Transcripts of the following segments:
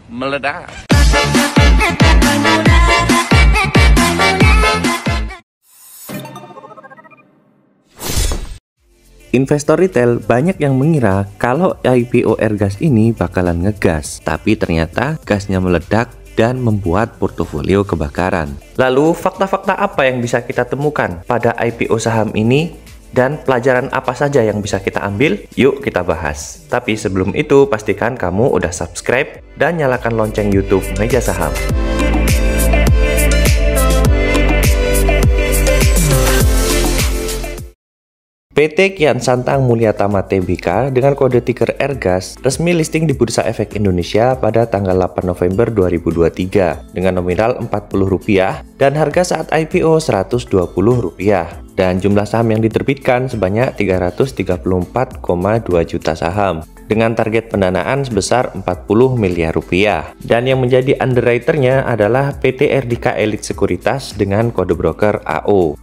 Meledak. Investor retail banyak yang mengira kalau IPO Airgas ini bakalan ngegas, tapi ternyata gasnya meledak dan membuat portofolio kebakaran. Lalu fakta-fakta apa yang bisa kita temukan pada IPO saham ini dan pelajaran apa saja yang bisa kita ambil? Yuk kita bahas. Tapi sebelum itu pastikan kamu udah subscribe dan nyalakan lonceng YouTube Meja Saham. PT Kian Santang Mulia Tama Tbk dengan kode ticker Airgas resmi listing di Bursa Efek Indonesia pada tanggal 8 November 2023 dengan nominal Rp40 dan harga saat IPO Rp120 dan jumlah saham yang diterbitkan sebanyak 334,2 juta saham dengan target pendanaan sebesar Rp40 miliar. Dan yang menjadi underwriternya adalah PT Erdika Elite Sekuritas dengan kode broker AO.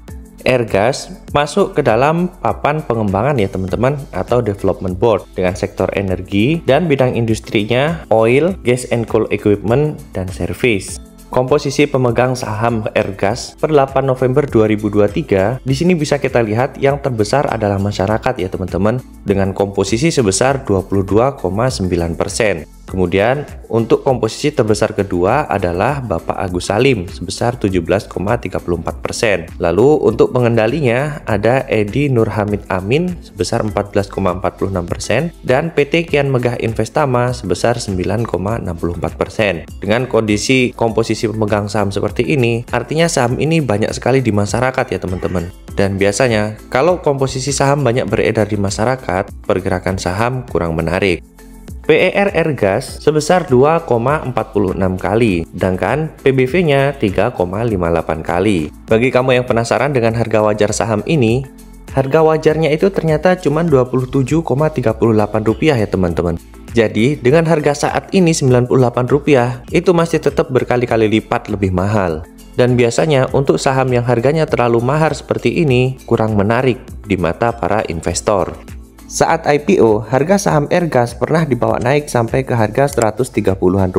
Airgas masuk ke dalam papan pengembangan ya teman-teman atau development board dengan sektor energi dan bidang industrinya oil, gas and coal equipment, dan service. Komposisi pemegang saham Airgas per 8 November 2023 di sini bisa kita lihat yang terbesar adalah masyarakat ya teman-teman dengan komposisi sebesar 22,9%. Kemudian untuk komposisi terbesar kedua adalah Bapak Agus Salim sebesar 17,34%. Lalu untuk pengendalinya ada Edi Nurhamid Amin sebesar 14,46% dan PT Kian Megah Investama sebesar 9,64%. Dengan kondisi komposisi pemegang saham seperti ini, artinya saham ini banyak sekali di masyarakat ya teman-teman. Dan biasanya kalau komposisi saham banyak beredar di masyarakat, pergerakan saham kurang menarik. PER Airgas sebesar 2,46 kali, sedangkan PBV-nya 3,58 kali. Bagi kamu yang penasaran dengan harga wajar saham ini, harga wajarnya itu ternyata cuma Rp27,38 ya teman-teman. Jadi dengan harga saat ini Rp98, itu masih tetap berkali-kali lipat lebih mahal. Dan biasanya untuk saham yang harganya terlalu mahal seperti ini kurang menarik di mata para investor. Saat IPO, harga saham Airgas pernah dibawa naik sampai ke harga Rp130-an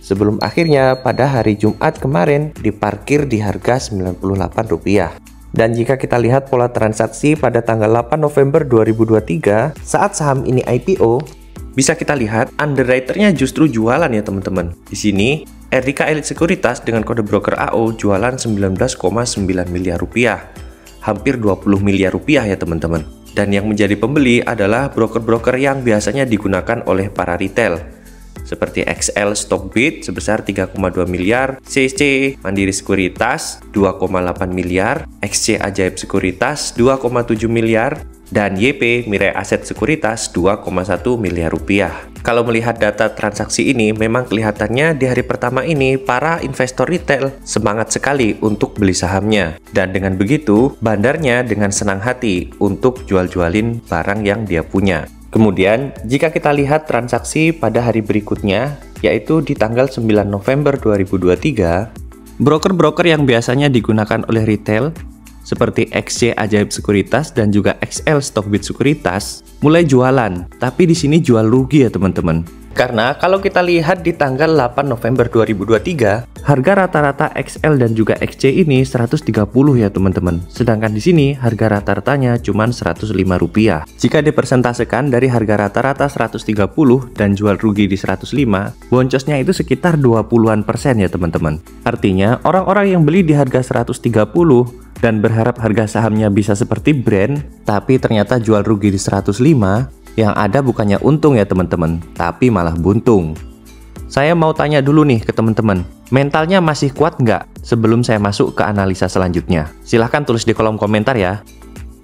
sebelum akhirnya pada hari Jumat kemarin diparkir di harga Rp98. Dan jika kita lihat pola transaksi pada tanggal 8 November 2023 saat saham ini IPO, bisa kita lihat underwriternya justru jualan ya teman-teman. Di sini Erdika Elite Sekuritas dengan kode broker AO jualan Rp19,9 miliar, hampir Rp20 miliar ya teman-teman. Dan yang menjadi pembeli adalah broker-broker yang biasanya digunakan oleh para retail seperti XL Stockbit sebesar 3,2 miliar, CC Mandiri Sekuritas 2,8 miliar, XC Ajaib Sekuritas 2,7 miliar, dan YP Mirai Aset Sekuritas 2,1 miliar rupiah. Kalau melihat data transaksi ini, memang kelihatannya di hari pertama ini para investor retail semangat sekali untuk beli sahamnya. Dan dengan begitu, bandarnya dengan senang hati untuk jual-jualin barang yang dia punya. Kemudian, jika kita lihat transaksi pada hari berikutnya, yaitu di tanggal 9 November 2023, broker-broker yang biasanya digunakan oleh retail seperti XC Ajaib Sekuritas dan juga XL Stockbit Sekuritas mulai jualan, tapi di sini jual rugi ya teman-teman. Karena kalau kita lihat di tanggal 8 November 2023, harga rata-rata XL dan juga XC ini 130 ya teman-teman. Sedangkan di sini harga rata-ratanya cuma Rp105. Jika dipersentasekan dari harga rata-rata 130 dan jual rugi di 105, boncosnya itu sekitar 20-an% ya teman-teman. Artinya orang-orang yang beli di harga 130 dan berharap harga sahamnya bisa seperti brand, tapi ternyata jual rugi di 105, yang ada bukannya untung ya teman-teman, tapi malah buntung. Saya mau tanya dulu nih ke teman-teman, mentalnya masih kuat nggak sebelum saya masuk ke analisa selanjutnya? Silahkan tulis di kolom komentar ya.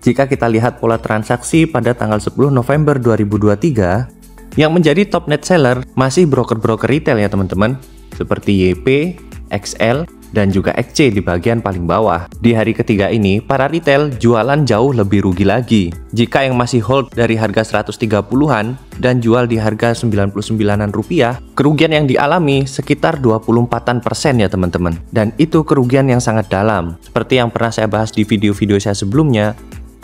Jika kita lihat pola transaksi pada tanggal 10 November 2023, yang menjadi top net seller masih broker-broker retail ya teman-teman, seperti YP, XL, dan juga XC di bagian paling bawah. Di hari ketiga ini, para retail jualan jauh lebih rugi lagi. Jika yang masih hold dari harga 130-an dan jual di harga 99-an rupiah, kerugian yang dialami sekitar 24% ya teman-teman. Dan itu kerugian yang sangat dalam. Seperti yang pernah saya bahas di video-video saya sebelumnya,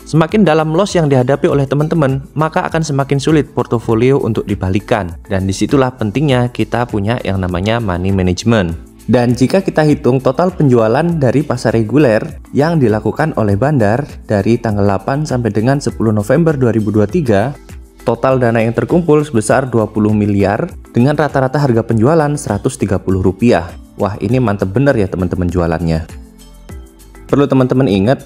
Semakin dalam loss yang dihadapi oleh teman-teman, maka akan semakin sulit portofolio untuk dibalikan. Dan disitulah pentingnya kita punya yang namanya money management. Dan jika kita hitung total penjualan dari pasar reguler yang dilakukan oleh Bandar dari tanggal 8 sampai dengan 10 November 2023, total dana yang terkumpul sebesar 20 miliar dengan rata-rata harga penjualan Rp130. Wah, ini mantep bener ya teman-teman jualannya. Perlu teman-teman ingat,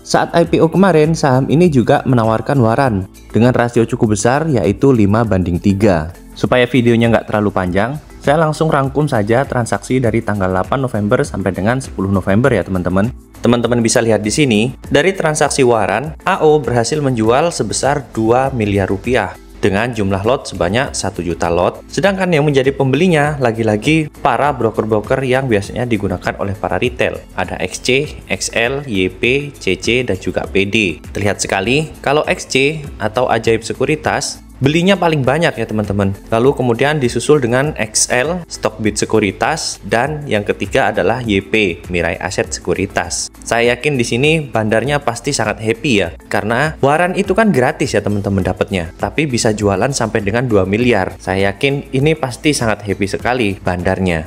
saat IPO kemarin, saham ini juga menawarkan waran dengan rasio cukup besar yaitu 5:3. Supaya videonya nggak terlalu panjang, saya langsung rangkum saja transaksi dari tanggal 8 November sampai dengan 10 November ya teman-teman. Teman-teman bisa lihat di sini, dari transaksi waran, AO berhasil menjual sebesar 2 miliar rupiah dengan jumlah lot sebanyak 1 juta lot. Sedangkan yang menjadi pembelinya lagi-lagi para broker-broker yang biasanya digunakan oleh para retail. Ada XC, XL, YP, CC, dan juga PD. Terlihat sekali kalau XC atau Ajaib Sekuritas belinya paling banyak ya teman-teman. Lalu kemudian disusul dengan XL, Stockbit Sekuritas, dan yang ketiga adalah YP, Mirai Aset Sekuritas. Saya yakin di sini Bandarnya pasti sangat happy ya, karena waran itu kan gratis ya teman-teman dapatnya, tapi bisa jualan sampai dengan 2 miliar. Saya yakin ini pasti sangat happy sekali Bandarnya.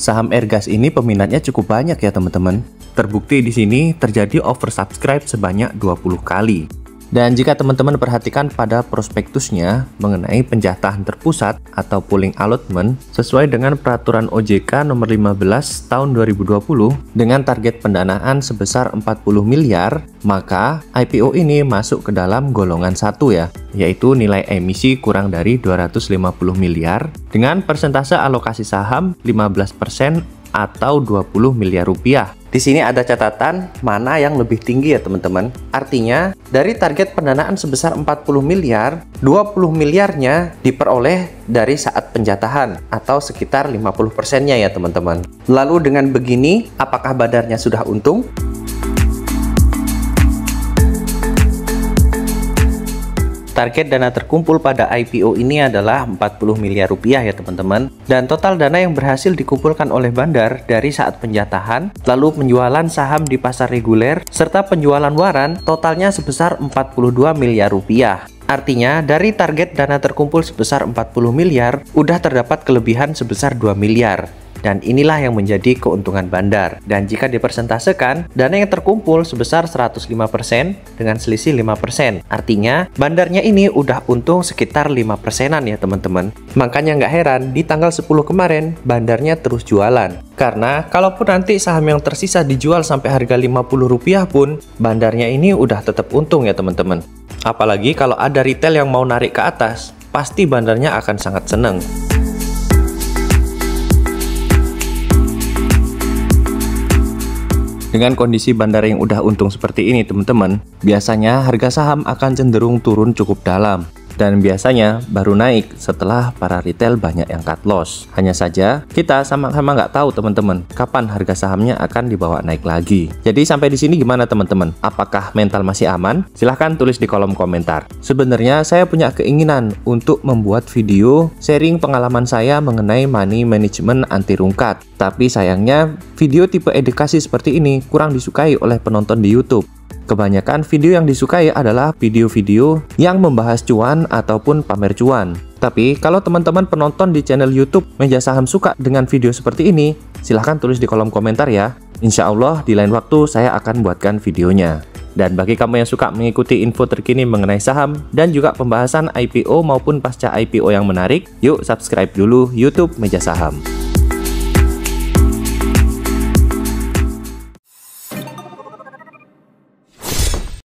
Saham Airgas ini peminatnya cukup banyak ya teman-teman. Terbukti di sini terjadi oversubscribe sebanyak 20 kali. Dan jika teman-teman perhatikan pada prospektusnya mengenai penjatahan terpusat atau pooling allotment sesuai dengan peraturan OJK nomor 15 tahun 2020 dengan target pendanaan sebesar 40 miliar, maka IPO ini masuk ke dalam golongan 1 ya, yaitu nilai emisi kurang dari 250 miliar dengan persentase alokasi saham 15% atau 20 miliar rupiah. Di sini ada catatan mana yang lebih tinggi ya teman-teman. Artinya dari target pendanaan sebesar 40 miliar, 20 miliarnya diperoleh dari saat penjatahan atau sekitar 50%-nya ya teman-teman. Lalu dengan begini, apakah Bandarnya sudah untung? Target dana terkumpul pada IPO ini adalah 40 miliar rupiah ya teman-teman. Dan total dana yang berhasil dikumpulkan oleh Bandar dari saat penjatahan, lalu penjualan saham di pasar reguler, serta penjualan waran, totalnya sebesar 42 miliar rupiah. Artinya dari target dana terkumpul sebesar 40 miliar, udah terdapat kelebihan sebesar 2 miliar. Dan inilah yang menjadi keuntungan Bandar. Dan jika dipersentasekan, dana yang terkumpul sebesar 105% dengan selisih 5%. Artinya, Bandarnya ini udah untung sekitar 5%-an ya teman-teman. Makanya nggak heran, di tanggal 10 kemarin, Bandarnya terus jualan. Karena, kalaupun nanti saham yang tersisa dijual sampai harga Rp50 pun, Bandarnya ini udah tetap untung ya teman-teman. Apalagi kalau ada retail yang mau narik ke atas, pasti Bandarnya akan sangat seneng. Dengan kondisi Bandar yang udah untung seperti ini teman-teman, biasanya harga saham akan cenderung turun cukup dalam. Dan biasanya baru naik setelah para retail banyak yang cut loss. Hanya saja kita sama-sama nggak tahu teman-teman kapan harga sahamnya akan dibawa naik lagi. Jadi sampai di sini gimana teman-teman? Apakah mental masih aman? Silahkan tulis di kolom komentar. Sebenarnya saya punya keinginan untuk membuat video sharing pengalaman saya mengenai money management anti rungkat. Tapi sayangnya video tipe edukasi seperti ini kurang disukai oleh penonton di YouTube. Kebanyakan video yang disukai adalah video-video yang membahas cuan ataupun pamer cuan. Tapi kalau teman-teman penonton di channel YouTube Meja Saham suka dengan video seperti ini, silahkan tulis di kolom komentar ya. Insya Allah di lain waktu saya akan buatkan videonya. Dan bagi kamu yang suka mengikuti info terkini mengenai saham dan juga pembahasan IPO maupun pasca IPO yang menarik, yuk subscribe dulu YouTube Meja Saham.